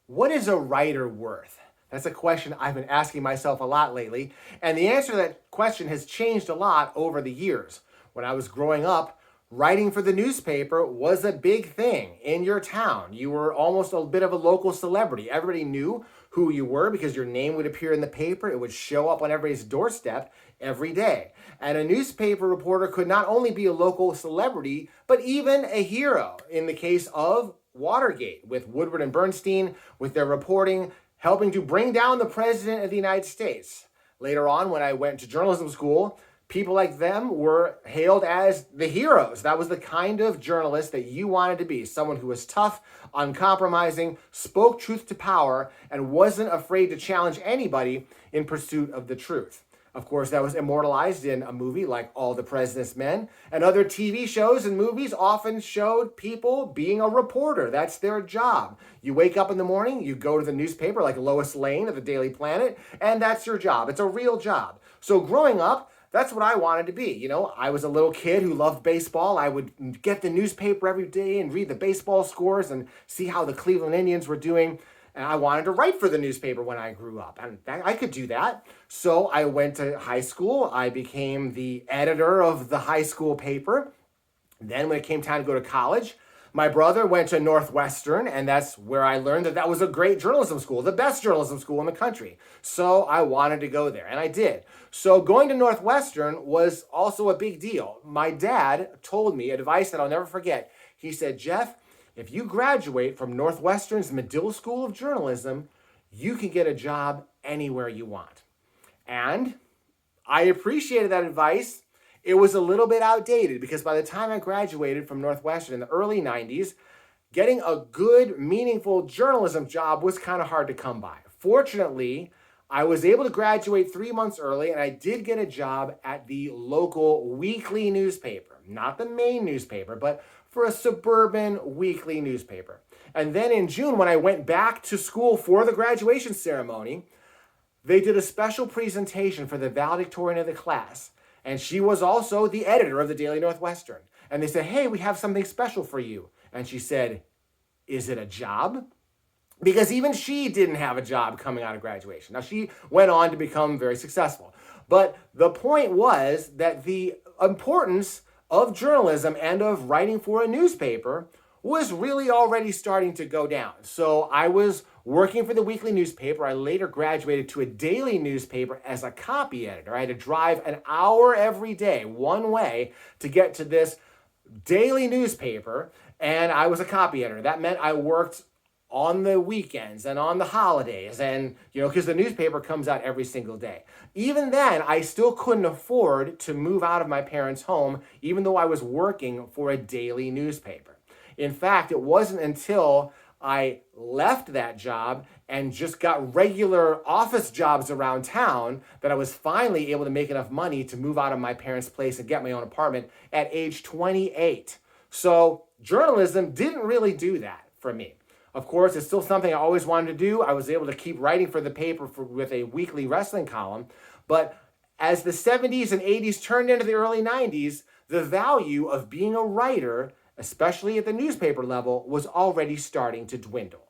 What is a writer worth? That's a question I've been asking myself a lot lately, and the answer to that question has changed a lot over the years. When I was growing up, writing for the newspaper was a big thing in your town. You were almost a bit of a local celebrity. Everybody knew who you were because your name would appear in the paper. It would show up on everybody's doorstep every day. And a newspaper reporter could not only be a local celebrity, but even a hero in the case of Watergate, with Woodward and Bernstein, with their reporting, helping to bring down the President of the United States. Later on, when I went to journalism school, people like them were hailed as the heroes. That was the kind of journalist that you wanted to be. Someone who was tough, uncompromising, spoke truth to power, and wasn't afraid to challenge anybody in pursuit of the truth. Of course, that was immortalized in a movie like All the President's Men, and other TV shows and movies often showed people being a reporter. That's their job. You wake up in the morning, you go to the newspaper like Lois Lane of the Daily Planet, and that's your job. It's a real job. So growing up, that's what I wanted to be. You know, I was a little kid who loved baseball. I would get the newspaper every day and read the baseball scores and see how the Cleveland Indians were doing. And I wanted to write for the newspaper when I grew up. And I could do that. So I went to high school. I became the editor of the high school paper. Then when it came time to go to college, my brother went to Northwestern, and that's where I learned that that was a great journalism school, the best journalism school in the country. So I wanted to go there, and I did. So going to Northwestern was also a big deal. My dad told me advice that I'll never forget. He said, "Jeff, if you graduate from Northwestern's Medill School of Journalism, you can get a job anywhere you want." And I appreciated that advice. It was a little bit outdated because by the time I graduated from Northwestern in the early 90s, getting a good, meaningful journalism job was kind of hard to come by. Fortunately, I was able to graduate 3 months early, and I did get a job at the local weekly newspaper. Not the main newspaper, but for a suburban weekly newspaper. And then in June, when I went back to school for the graduation ceremony, they did a special presentation for the valedictorian of the class. And she was also the editor of the Daily Northwestern. And they said, "Hey, we have something special for you." And she said, "Is it a job?" Because even she didn't have a job coming out of graduation. Now, she went on to become very successful. But the point was that the importance of journalism and of writing for a newspaper was really already starting to go down. So I was working for the weekly newspaper. I later graduated to a daily newspaper as a copy editor. I had to drive an hour every day, one way, to get to this daily newspaper, and I was a copy editor. That meant I worked on the weekends and on the holidays, and because the newspaper comes out every single day. Even then, I still couldn't afford to move out of my parents' home, even though I was working for a daily newspaper. In fact, it wasn't until I left that job and just got regular office jobs around town that I was finally able to make enough money to move out of my parents' place and get my own apartment at age 28. So journalism didn't really do that for me. Of course, it's still something I always wanted to do. I was able to keep writing for the paper with a weekly wrestling column. But as the 70s and 80s turned into the early 90s, the value of being a writer, especially at the newspaper level, was already starting to dwindle.